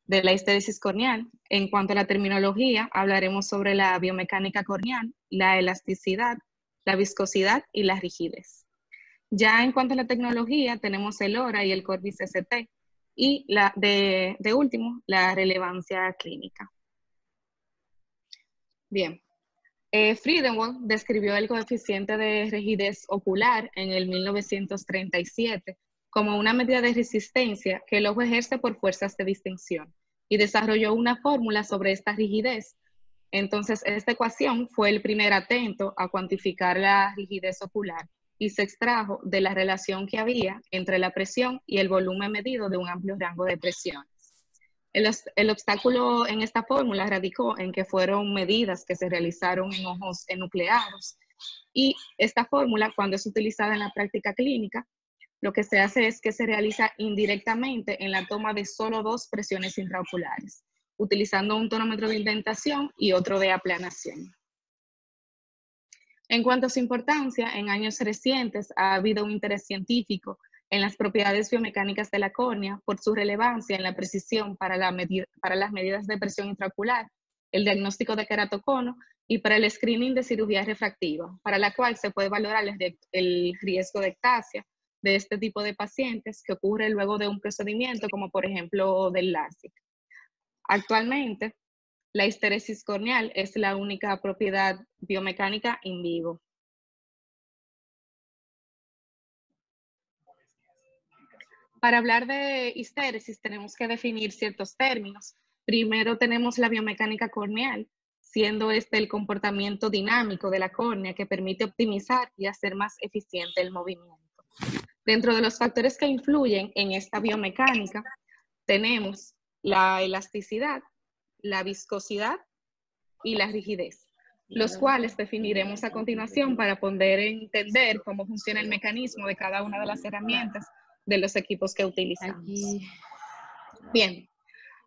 de la histéresis corneal. En cuanto a la terminología, hablaremos sobre la biomecánica corneal, la elasticidad, la viscosidad y la rigidez. Ya en cuanto a la tecnología, tenemos el ORA y el Corbis ST, y de último, la relevancia clínica. Bien, Friedenwald describió el coeficiente de rigidez ocular en el 1937 como una medida de resistencia que el ojo ejerce por fuerzas de distensión y desarrolló una fórmula sobre esta rigidez. Entonces, esta ecuación fue el primer atento a cuantificar la rigidez ocular y se extrajo de la relación que había entre la presión y el volumen medido de un amplio rango de presiones. El obstáculo en esta fórmula radicó en que fueron medidas que se realizaron en ojos enucleados, y esta fórmula, cuando es utilizada en la práctica clínica, lo que se hace es que se realiza indirectamente en la toma de solo 2 presiones intraoculares, utilizando un tonómetro de indentación y otro de aplanación. En cuanto a su importancia, en años recientes ha habido un interés científico en las propiedades biomecánicas de la córnea por su relevancia en la precisión para las medidas de presión intraocular, el diagnóstico de queratocono y para el screening de cirugía refractiva, para la cual se puede valorar el riesgo de ectasia de este tipo de pacientes que ocurre luego de un procedimiento como por ejemplo del LASIK. Actualmente, la histéresis corneal es la única propiedad biomecánica in vivo. Para hablar de histéresis tenemos que definir ciertos términos. Primero tenemos la biomecánica corneal, siendo este el comportamiento dinámico de la córnea que permite optimizar y hacer más eficiente el movimiento. Dentro de los factores que influyen en esta biomecánica tenemos la elasticidad, la viscosidad y la rigidez, los cuales definiremos a continuación para poder entender cómo funciona el mecanismo de cada una de las herramientas de los equipos que utilizamos. Bien,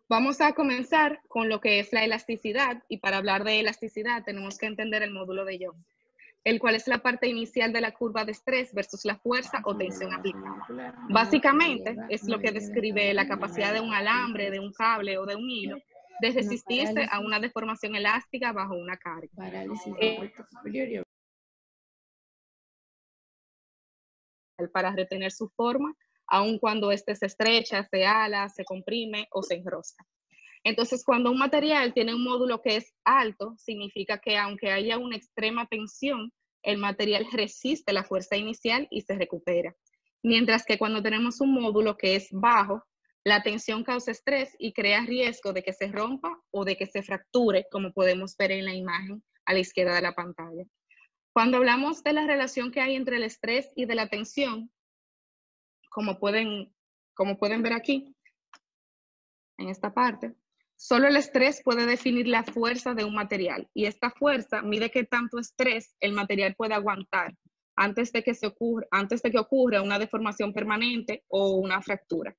vamos a comenzar con lo que es la elasticidad, y para hablar de elasticidad tenemos que entender el módulo de Young, el cual es la parte inicial de la curva de estrés versus la fuerza o tensión aplicada. Básicamente es lo que describe la capacidad de un alambre, de un cable o de un hilo de resistirse a una deformación elástica bajo una carga. Para retener su forma, aun cuando éste se estrecha, se ala, se comprime o se enrosca. Entonces, cuando un material tiene un módulo que es alto, significa que aunque haya una extrema tensión, el material resiste la fuerza inicial y se recupera. Mientras que cuando tenemos un módulo que es bajo, la tensión causa estrés y crea riesgo de que se rompa o de que se fracture, como podemos ver en la imagen a la izquierda de la pantalla. Cuando hablamos de la relación que hay entre el estrés y de la tensión, como pueden ver aquí, en esta parte, solo el estrés puede definir la fuerza de un material, y esta fuerza mide qué tanto estrés el material puede aguantar antes de que ocurra una deformación permanente o una fractura.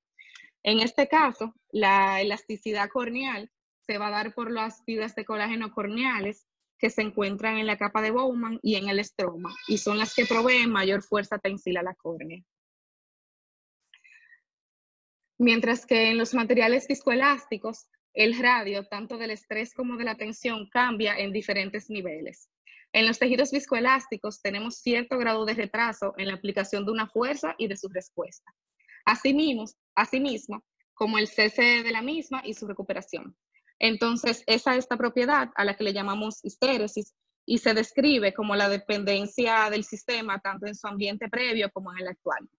En este caso, la elasticidad corneal se va a dar por las fibras de colágeno corneales que se encuentran en la capa de Bowman y en el estroma, y son las que proveen mayor fuerza tensil a la córnea. Mientras que en los materiales viscoelásticos, el radio, tanto del estrés como de la tensión, cambia en diferentes niveles. En los tejidos viscoelásticos tenemos cierto grado de retraso en la aplicación de una fuerza y de su respuesta. Asimismo, como el cese de la misma y su recuperación. Entonces, esa es esta propiedad a la que le llamamos histéresis, y se describe como la dependencia del sistema tanto en su ambiente previo como en el actual.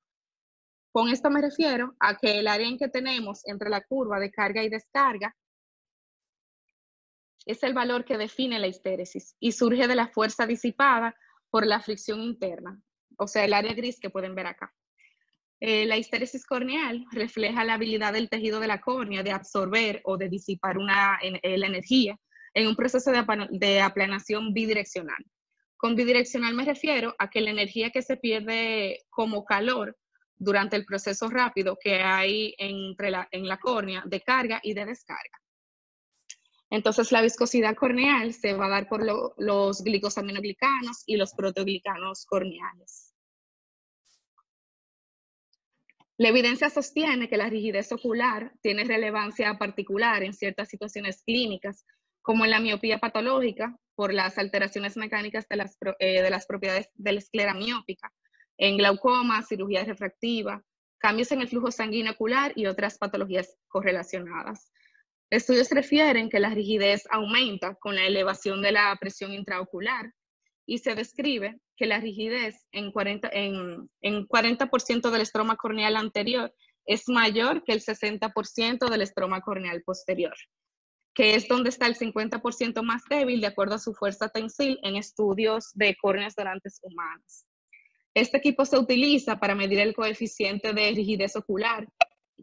Con esto me refiero a que el área en que tenemos entre la curva de carga y descarga es el valor que define la histéresis y surge de la fuerza disipada por la fricción interna, o sea, el área gris que pueden ver acá. La histéresis corneal refleja la habilidad del tejido de la córnea de absorber o de disipar la energía en un proceso de aplanación bidireccional. Con bidireccional me refiero a que la energía que se pierde como calor durante el proceso rápido que hay en la córnea de carga y de descarga. Entonces, la viscosidad corneal se va a dar por los glicosaminoglicanos y los proteoglicanos corneales. La evidencia sostiene que la rigidez ocular tiene relevancia particular en ciertas situaciones clínicas, como en la miopía patológica, por las alteraciones mecánicas de las propiedades de la esclera miópica, en glaucoma, cirugía refractiva, cambios en el flujo sanguíneo ocular y otras patologías correlacionadas. Estudios refieren que la rigidez aumenta con la elevación de la presión intraocular y se describe que la rigidez en 40% del estroma corneal anterior es mayor que el 60% del estroma corneal posterior, que es donde está el 50% más débil de acuerdo a su fuerza tensil en estudios de córneas donantes humanas. Este equipo se utiliza para medir el coeficiente de rigidez ocular.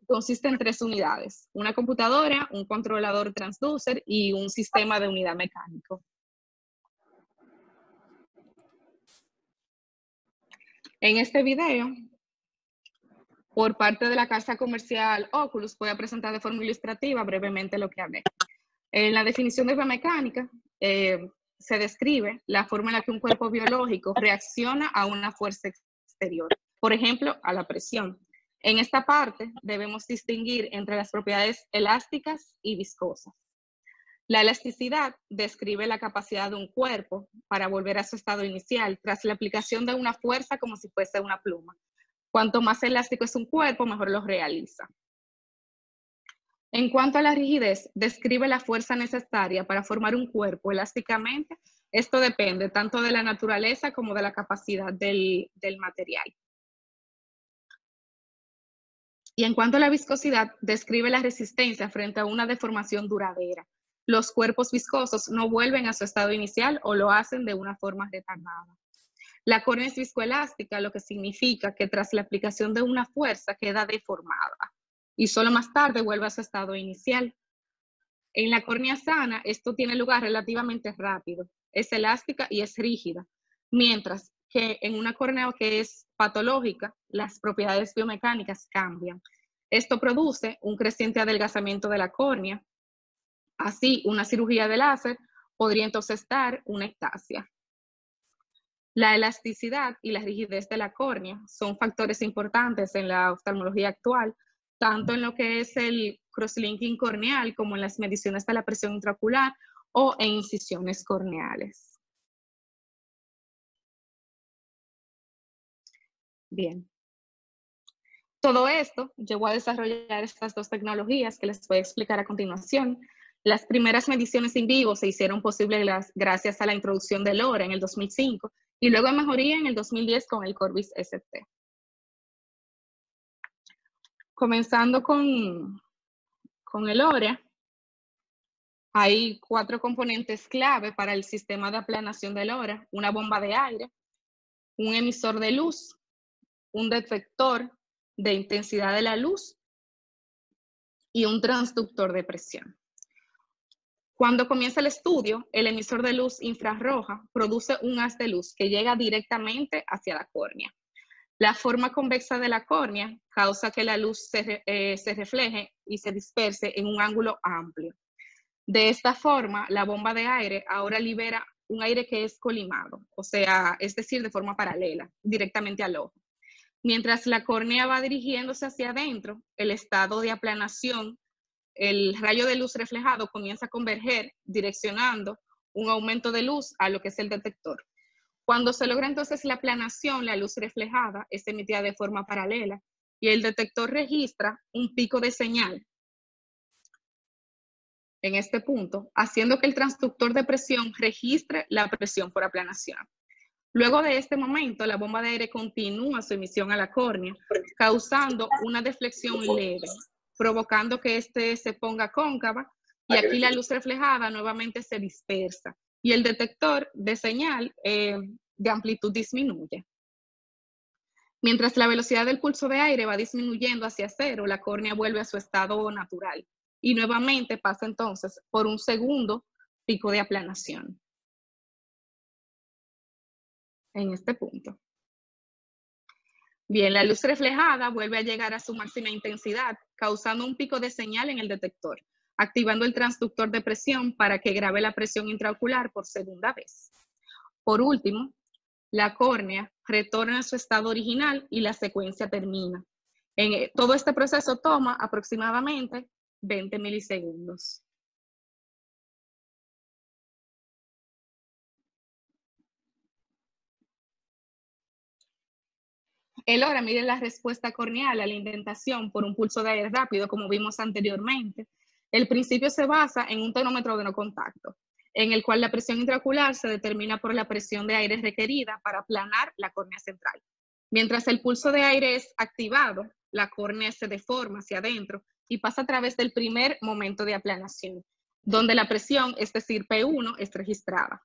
Consiste en 3 unidades: una computadora, un controlador transducer y un sistema de unidad mecánico. En este video, por parte de la casa comercial Oculus, voy a presentar de forma ilustrativa brevemente lo que hablé. En la definición de biomecánica se describe la forma en la que un cuerpo biológico reacciona a una fuerza exterior, por ejemplo, a la presión. En esta parte debemos distinguir entre las propiedades elásticas y viscosas. La elasticidad describe la capacidad de un cuerpo para volver a su estado inicial tras la aplicación de una fuerza como si fuese una pluma. Cuanto más elástico es un cuerpo, mejor lo realiza. En cuanto a la rigidez, describe la fuerza necesaria para formar un cuerpo elásticamente. Esto depende tanto de la naturaleza como de la capacidad del material. Y en cuanto a la viscosidad, describe la resistencia frente a una deformación duradera. Los cuerpos viscosos no vuelven a su estado inicial o lo hacen de una forma retardada. La córnea es viscoelástica, lo que significa que tras la aplicación de una fuerza queda deformada y solo más tarde vuelve a su estado inicial. En la córnea sana, esto tiene lugar relativamente rápido, es elástica y es rígida, mientras que en una córnea que es patológica, las propiedades biomecánicas cambian. Esto produce un creciente adelgazamiento de la córnea. Así, una cirugía de láser podría entonces dar una ectasia. La elasticidad y la rigidez de la córnea son factores importantes en la oftalmología actual, tanto en lo que es el crosslinking corneal como en las mediciones de la presión intraocular o en incisiones corneales. Bien. Todo esto llevó a desarrollar estas 2 tecnologías que les voy a explicar a continuación. Las primeras mediciones in vivo se hicieron posibles gracias a la introducción del LoRa en el 2005 y luego mejoría en el 2010 con el Corbis ST. Comenzando con el LoRa, hay 4 componentes clave para el sistema de aplanación del LoRa: una bomba de aire, un emisor de luz, un detector de intensidad de la luz y un transductor de presión. Cuando comienza el estudio, el emisor de luz infrarroja produce un haz de luz que llega directamente hacia la córnea. La forma convexa de la córnea causa que la luz se refleje y se disperse en un ángulo amplio. De esta forma, la bomba de aire ahora libera un aire que es colimado, o sea, es decir, de forma paralela, directamente al ojo. Mientras la córnea va dirigiéndose hacia adentro, el estado de aplanación, el rayo de luz reflejado comienza a converger, direccionando un aumento de luz a lo que es el detector. Cuando se logra entonces la aplanación, la luz reflejada es emitida de forma paralela y el detector registra un pico de señal en este punto, haciendo que el transductor de presión registre la presión por aplanación. Luego de este momento, la bomba de aire continúa su emisión a la córnea, causando una deflexión leve, provocando que éste se ponga cóncava, y aquí la luz reflejada nuevamente se dispersa y el detector de señal de amplitud disminuye. Mientras la velocidad del pulso de aire va disminuyendo hacia cero, la córnea vuelve a su estado natural y nuevamente pasa entonces por un segundo pico de aplanación. En este punto. Bien, la luz reflejada vuelve a llegar a su máxima intensidad, causando un pico de señal en el detector, activando el transductor de presión para que grabe la presión intraocular por segunda vez. Por último, la córnea retorna a su estado original y la secuencia termina. Todo este proceso toma aproximadamente 20 milisegundos. El hora mide la respuesta corneal a la indentación por un pulso de aire rápido, como vimos anteriormente. El principio se basa en un tonómetro de no contacto, en el cual la presión intraocular se determina por la presión de aire requerida para aplanar la córnea central. Mientras el pulso de aire es activado, la córnea se deforma hacia adentro y pasa a través del primer momento de aplanación, donde la presión, es decir, P1, es registrada.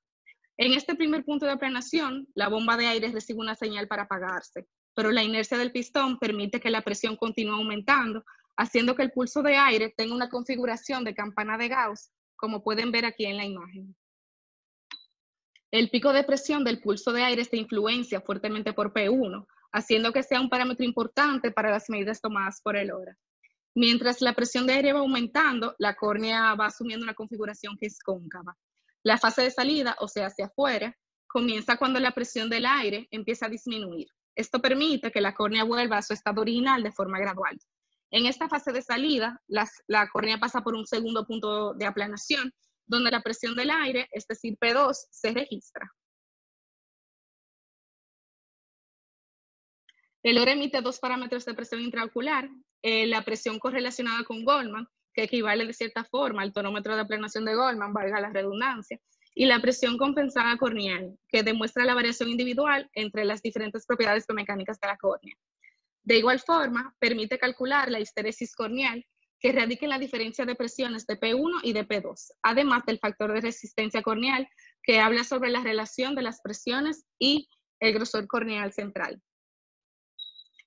En este primer punto de aplanación, la bomba de aire recibe una señal para apagarse, pero la inercia del pistón permite que la presión continúe aumentando, haciendo que el pulso de aire tenga una configuración de campana de Gauss, como pueden ver aquí en la imagen. El pico de presión del pulso de aire se influencia fuertemente por P1, haciendo que sea un parámetro importante para las medidas tomadas por el hora. Mientras la presión de aire va aumentando, la córnea va asumiendo una configuración que es cóncava. La fase de salida, o sea, hacia afuera, comienza cuando la presión del aire empieza a disminuir. Esto permite que la córnea vuelva a su estado original de forma gradual. En esta fase de salida, la córnea pasa por un segundo punto de aplanación, donde la presión del aire, es decir, P2, se registra. El hora emite dos parámetros de presión intraocular, la presión correlacionada con Goldman, que equivale de cierta forma al tonómetro de aplanación de Goldman, valga la redundancia, y la presión compensada corneal, que demuestra la variación individual entre las diferentes propiedades biomecánicas de la córnea. De igual forma, permite calcular la histeresis corneal, que radica en la diferencia de presiones de P1 y de P2, además del factor de resistencia corneal, que habla sobre la relación de las presiones y el grosor corneal central.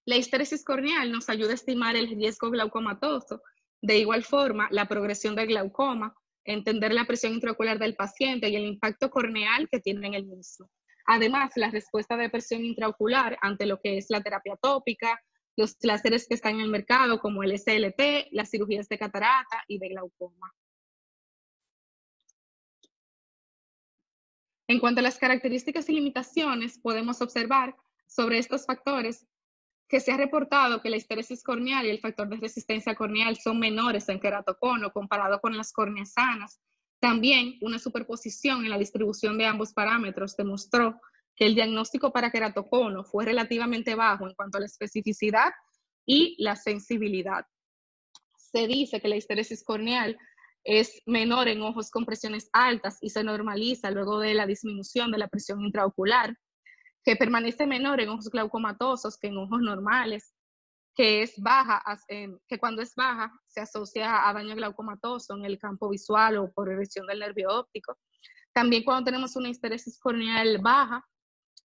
La histeresis corneal nos ayuda a estimar el riesgo glaucomatoso, de igual forma la progresión del glaucoma, entender la presión intraocular del paciente y el impacto corneal que tiene en el mismo. Además, la respuesta de presión intraocular ante lo que es la terapia tópica, los láseres que están en el mercado como el SLT, las cirugías de catarata y de glaucoma. En cuanto a las características y limitaciones, podemos observar sobre estos factores que se ha reportado que la histeresis corneal y el factor de resistencia corneal son menores en queratocono comparado con las córneas sanas. También una superposición en la distribución de ambos parámetros demostró que el diagnóstico para queratocono fue relativamente bajo en cuanto a la especificidad y la sensibilidad. Se dice que la histeresis corneal es menor en ojos con presiones altas y se normaliza luego de la disminución de la presión intraocular, que permanece menor en ojos glaucomatosos que en ojos normales, que es baja, que cuando es baja se asocia a daño glaucomatoso en el campo visual o por erosión del nervio óptico. También cuando tenemos una histeresis corneal baja,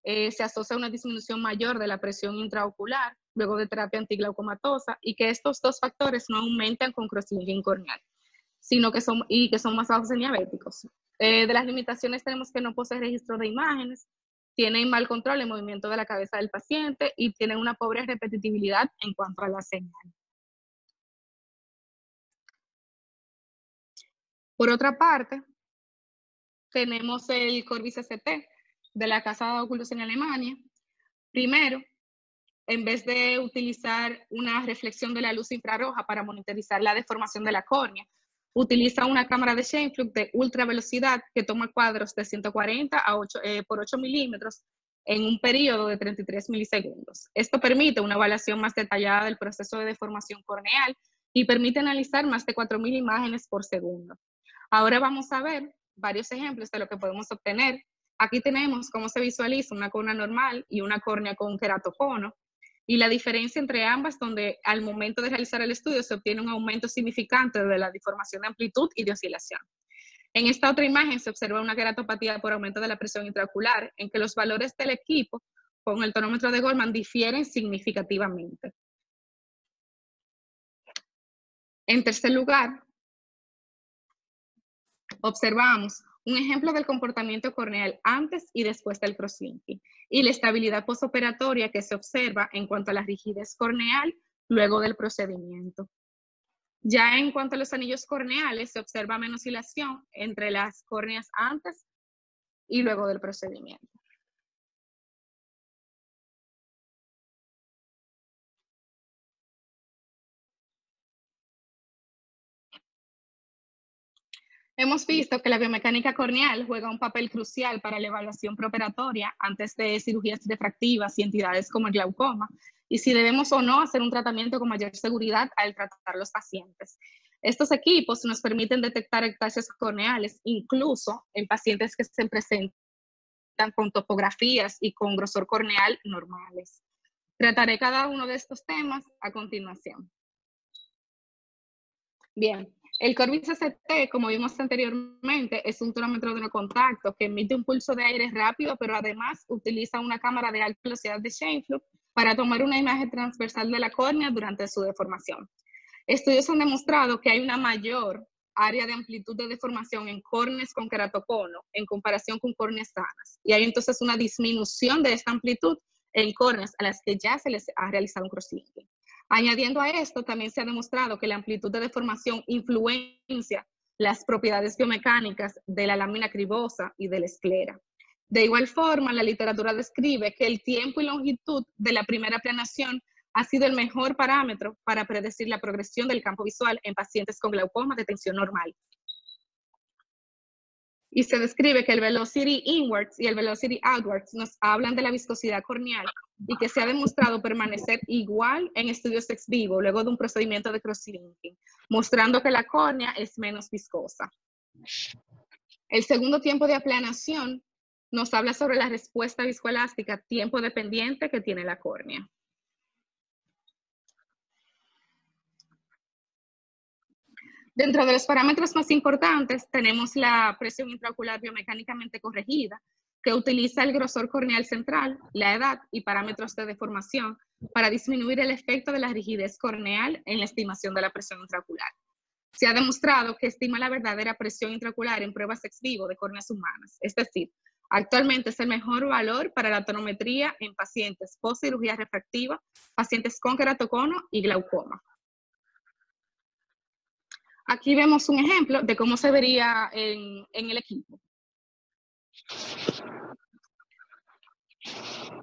se asocia a una disminución mayor de la presión intraocular luego de terapia antiglaucomatosa y que estos dos factores no aumentan con cross-linking corneal, sino que son más bajos en diabéticos. De las limitaciones tenemos que no posee registro de imágenes, tienen mal control en movimiento de la cabeza del paciente y tienen una pobre repetitividad en cuanto a la señal. Por otra parte, tenemos el Corbis CT de la Casa de Oculus en Alemania. Primero, en vez de utilizar una reflexión de la luz infrarroja para monitorizar la deformación de la córnea, utiliza una cámara de Scheimpflug de ultra velocidad que toma cuadros de 140 por 8 milímetros en un periodo de 33 milisegundos. Esto permite una evaluación más detallada del proceso de deformación corneal y permite analizar más de 4.000 imágenes por segundo. Ahora vamos a ver varios ejemplos de lo que podemos obtener. Aquí tenemos cómo se visualiza una córnea normal y una córnea con queratocono, y la diferencia entre ambas, donde al momento de realizar el estudio se obtiene un aumento significante de la deformación de amplitud y de oscilación. En esta otra imagen se observa una queratopatía por aumento de la presión intraocular, en que los valores del equipo con el tonómetro de Goldman difieren significativamente. En tercer lugar, observamos un ejemplo del comportamiento corneal antes y después del crosslinking y la estabilidad postoperatoria que se observa en cuanto a la rigidez corneal luego del procedimiento. Ya en cuanto a los anillos corneales, se observa menos oscilación entre las córneas antes y luego del procedimiento. Hemos visto que la biomecánica corneal juega un papel crucial para la evaluación preoperatoria antes de cirugías refractivas y entidades como el glaucoma, y si debemos o no hacer un tratamiento con mayor seguridad al tratar a los pacientes. Estos equipos nos permiten detectar ectasias corneales, incluso en pacientes que se presentan con topografías y con grosor corneal normales. Trataré cada uno de estos temas a continuación. Bien, el Corbis ST, como vimos anteriormente, es un tonómetro de no contacto que emite un pulso de aire rápido, pero además utiliza una cámara de alta velocidad de Scheimpflug para tomar una imagen transversal de la córnea durante su deformación. Estudios han demostrado que hay una mayor área de amplitud de deformación en córneas con queratocono en comparación con córneas sanas. Y hay entonces una disminución de esta amplitud en córneas a las que ya se les ha realizado un cross-linking. Añadiendo a esto, también se ha demostrado que la amplitud de deformación influencia las propiedades biomecánicas de la lámina cribosa y de la esclera. De igual forma, la literatura describe que el tiempo y longitud de la primera aplanación ha sido el mejor parámetro para predecir la progresión del campo visual en pacientes con glaucoma de tensión normal. Y se describe que el velocity inwards y el velocity outwards nos hablan de la viscosidad corneal y que se ha demostrado permanecer igual en estudios ex vivo luego de un procedimiento de cross-linking, mostrando que la córnea es menos viscosa. El segundo tiempo de aplanación nos habla sobre la respuesta viscoelástica tiempo dependiente que tiene la córnea. Dentro de los parámetros más importantes tenemos la presión intraocular biomecánicamente corregida, que utiliza el grosor corneal central, la edad y parámetros de deformación para disminuir el efecto de la rigidez corneal en la estimación de la presión intraocular. Se ha demostrado que estima la verdadera presión intraocular en pruebas ex vivo de córneas humanas, es decir, actualmente es el mejor valor para la tonometría en pacientes post cirugía refractiva, pacientes con queratocono y glaucoma. Aquí vemos un ejemplo de cómo se vería en el equipo.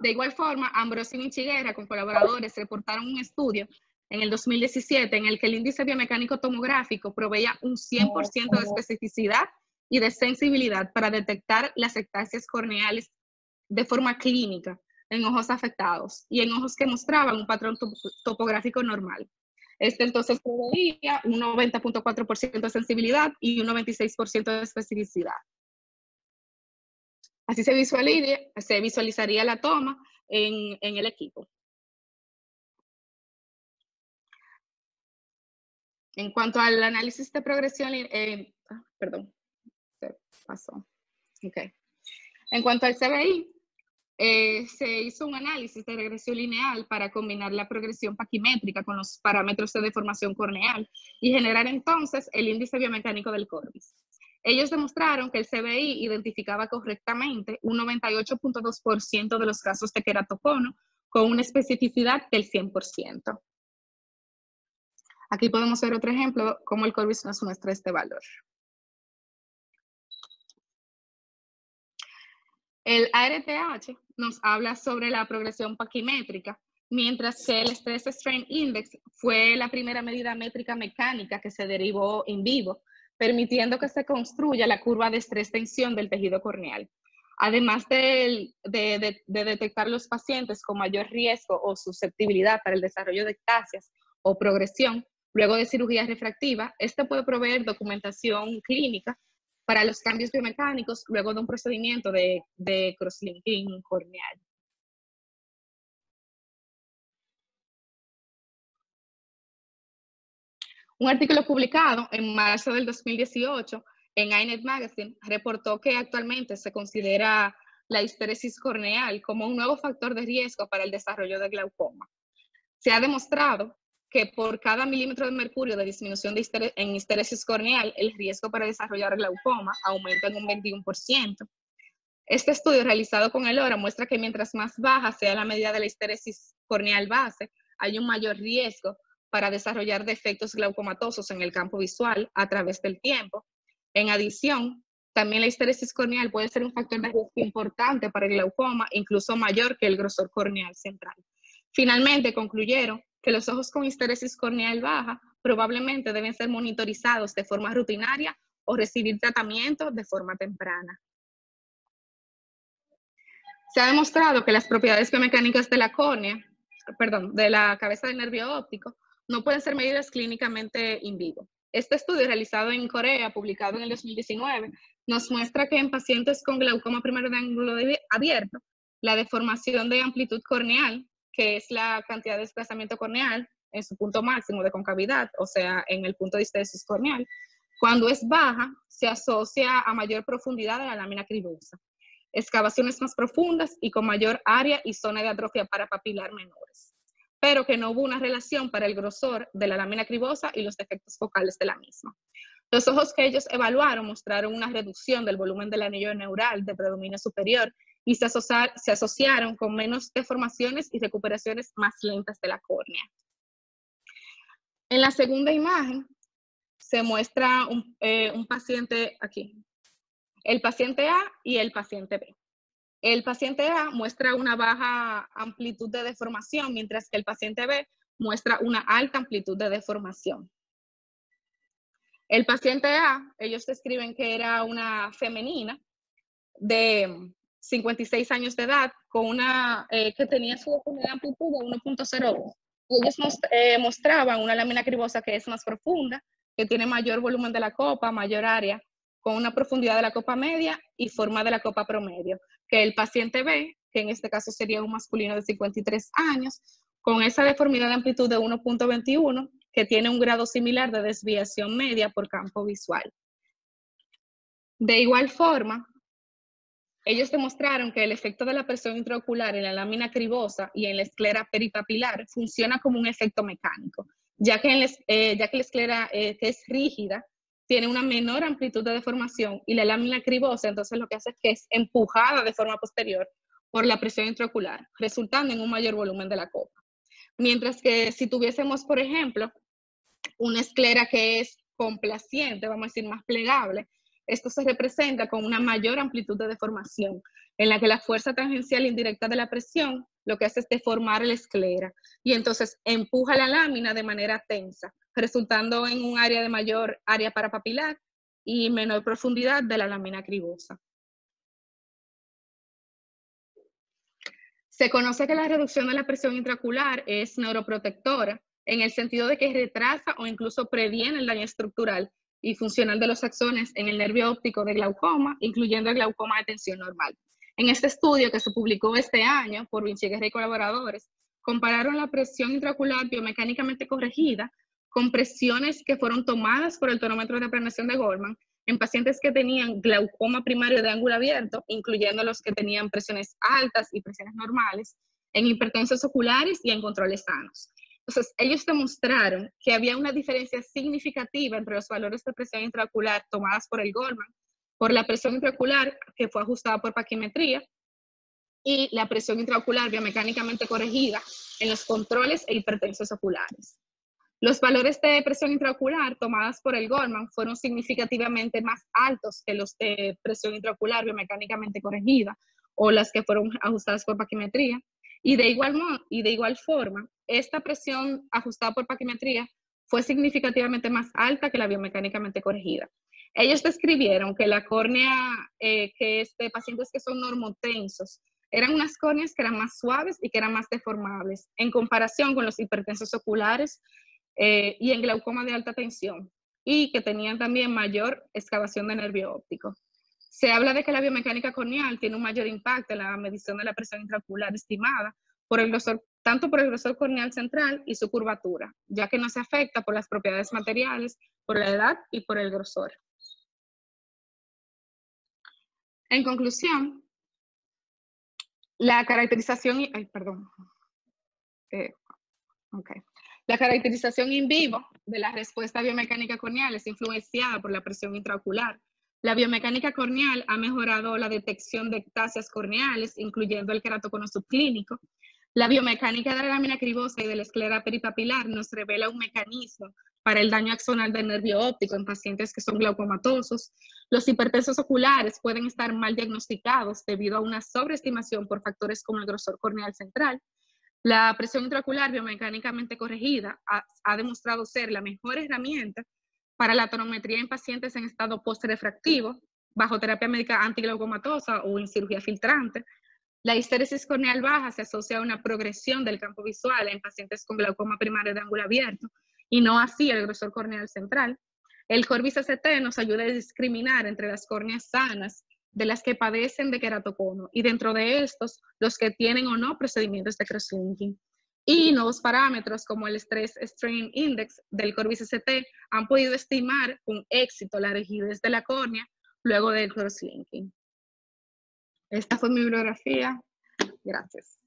De igual forma, Ambrosio y Chiguera con colaboradores reportaron un estudio en el 2017 en el que el índice biomecánico tomográfico proveía un 100% de especificidad y de sensibilidad para detectar las ectasias corneales de forma clínica en ojos afectados y en ojos que mostraban un patrón topográfico normal. Este entonces proveía un 90.4% de sensibilidad y un 96% de especificidad. Así se visualizaría la toma en el equipo. En cuanto al análisis de progresión, perdón, se pasó. Okay. En cuanto al CBI, se hizo un análisis de regresión lineal para combinar la progresión paquimétrica con los parámetros de deformación corneal y generar entonces el índice biomecánico del Corbis. Ellos demostraron que el CBI identificaba correctamente un 98.2% de los casos de queratocono con una especificidad del 100%. Aquí podemos ver otro ejemplo, cómo el Corbis nos muestra este valor. El ARTH nos habla sobre la progresión paquimétrica, mientras que el Stress Strain Index fue la primera medida métrica mecánica que se derivó en vivo, permitiendo que se construya la curva de estrés-tensión del tejido corneal. Además de detectar los pacientes con mayor riesgo o susceptibilidad para el desarrollo de ectasias o progresión, luego de cirugía refractiva, este puede proveer documentación clínica para los cambios biomecánicos luego de un procedimiento de cross-linking corneal. Un artículo publicado en marzo del 2018 en iNet Magazine reportó que actualmente se considera la histeresis corneal como un nuevo factor de riesgo para el desarrollo de glaucoma. Se ha demostrado que por cada milímetro de mercurio de disminución en histeresis corneal, el riesgo para desarrollar glaucoma aumenta en un 21%. Este estudio realizado con el ORA muestra que mientras más baja sea la medida de la histeresis corneal base, hay un mayor riesgo para desarrollar defectos glaucomatosos en el campo visual a través del tiempo. En adición, también la histeresis corneal puede ser un factor de riesgo importante para el glaucoma, incluso mayor que el grosor corneal central. Finalmente, concluyeron que los ojos con histeresis corneal baja probablemente deben ser monitorizados de forma rutinaria o recibir tratamiento de forma temprana. Se ha demostrado que las propiedades biomecánicas de la córnea, de la cabeza del nervio óptico, no pueden ser medidas clínicamente in vivo. Este estudio realizado en Corea, publicado en el 2019, nos muestra que en pacientes con glaucoma primario de ángulo abierto, la deformación de amplitud corneal, que es la cantidad de desplazamiento corneal en su punto máximo de concavidad, o sea, en el punto de histeresis corneal, cuando es baja, se asocia a mayor profundidad de la lámina cribosa, excavaciones más profundas y con mayor área y zona de atrofia parapapilar menores, pero que no hubo una relación para el grosor de la lámina cribosa y los defectos focales de la misma. Los ojos que ellos evaluaron mostraron una reducción del volumen del anillo neural de predominio superior y se asociaron con menos deformaciones y recuperaciones más lentas de la córnea. En la segunda imagen se muestra un paciente aquí, el paciente A y el paciente B. El paciente A muestra una baja amplitud de deformación, mientras que el paciente B muestra una alta amplitud de deformación. El paciente A, ellos describen que era una femenina de 56 años de edad, con que tenía su amplitud de 1.02. Ellos mostraban una lámina cribosa que es más profunda, que tiene mayor volumen de la copa, mayor área, con una profundidad de la copa media y forma de la copa promedio, que el paciente B, que en este caso sería un masculino de 53 años, con esa deformidad de amplitud de 1.21, que tiene un grado similar de desviación media por campo visual. De igual forma, ellos demostraron que el efecto de la presión intraocular en la lámina cribosa y en la esclera peripapilar funciona como un efecto mecánico, ya que la esclera que es rígida tiene una menor amplitud de deformación y la lámina cribosa entonces lo que hace es que es empujada de forma posterior por la presión intraocular, resultando en un mayor volumen de la copa. Mientras que si tuviésemos, por ejemplo, una esclera que es complaciente, vamos a decir más plegable, esto se representa con una mayor amplitud de deformación, en la que la fuerza tangencial indirecta de la presión lo que hace es deformar la esclera y entonces empuja la lámina de manera tensa, resultando en un área de mayor área parapapilar y menor profundidad de la lámina cribosa. Se conoce que la reducción de la presión intraocular es neuroprotectora, en el sentido de que retrasa o incluso previene el daño estructural y funcional de los axones en el nervio óptico de glaucoma, incluyendo el glaucoma de tensión normal. En este estudio que se publicó este año por Vinci Guerra y colaboradores, compararon la presión intraocular biomecánicamente corregida con presiones que fueron tomadas por el tonómetro de aplanación de Goldman en pacientes que tenían glaucoma primario de ángulo abierto, incluyendo los que tenían presiones altas y presiones normales, en hipertensos oculares y en controles sanos. Entonces, ellos demostraron que había una diferencia significativa entre los valores de presión intraocular tomadas por el Goldman, por la presión intraocular que fue ajustada por paquimetría y la presión intraocular biomecánicamente corregida en los controles e hipertensos oculares. Los valores de presión intraocular tomadas por el Goldman fueron significativamente más altos que los de presión intraocular biomecánicamente corregida o las que fueron ajustadas por paquimetría. Y de igual forma, esta presión ajustada por paquimetría fue significativamente más alta que la biomecánicamente corregida. Ellos describieron que la córnea que es de pacientes que son normotensos eran unas córneas que eran más suaves y que eran más deformables en comparación con los hipertensos oculares y en glaucoma de alta tensión, y que tenían también mayor excavación de nervio óptico. Se habla de que la biomecánica corneal tiene un mayor impacto en la medición de la presión intraocular estimada por el grosor, tanto por el grosor corneal central y su curvatura, ya que no se afecta por las propiedades materiales, por la edad y por el grosor. En conclusión, la caracterización, La caracterización in vivo de la respuesta biomecánica corneal es influenciada por la presión intraocular. La biomecánica corneal ha mejorado la detección de ectasias corneales, incluyendo el queratocono subclínico. La biomecánica de la lámina cribosa y de la esclera peripapilar nos revela un mecanismo para el daño axonal del nervio óptico en pacientes que son glaucomatosos. Los hipertensos oculares pueden estar mal diagnosticados debido a una sobreestimación por factores como el grosor corneal central. La presión intraocular biomecánicamente corregida ha demostrado ser la mejor herramienta para la tonometría en pacientes en estado postrefractivo, bajo terapia médica antiglaucomatosa o en cirugía filtrante. La histéresis corneal baja se asocia a una progresión del campo visual en pacientes con glaucoma primario de ángulo abierto y no así el grosor corneal central. El Corbis CT nos ayuda a discriminar entre las córneas sanas de las que padecen de queratocono y dentro de estos los que tienen o no procedimientos de crosslinking. Y nuevos parámetros como el Stress Strain Index del Corbis CT han podido estimar con éxito la rigidez de la córnea luego del crosslinking. Esta fue mi bibliografía. Gracias.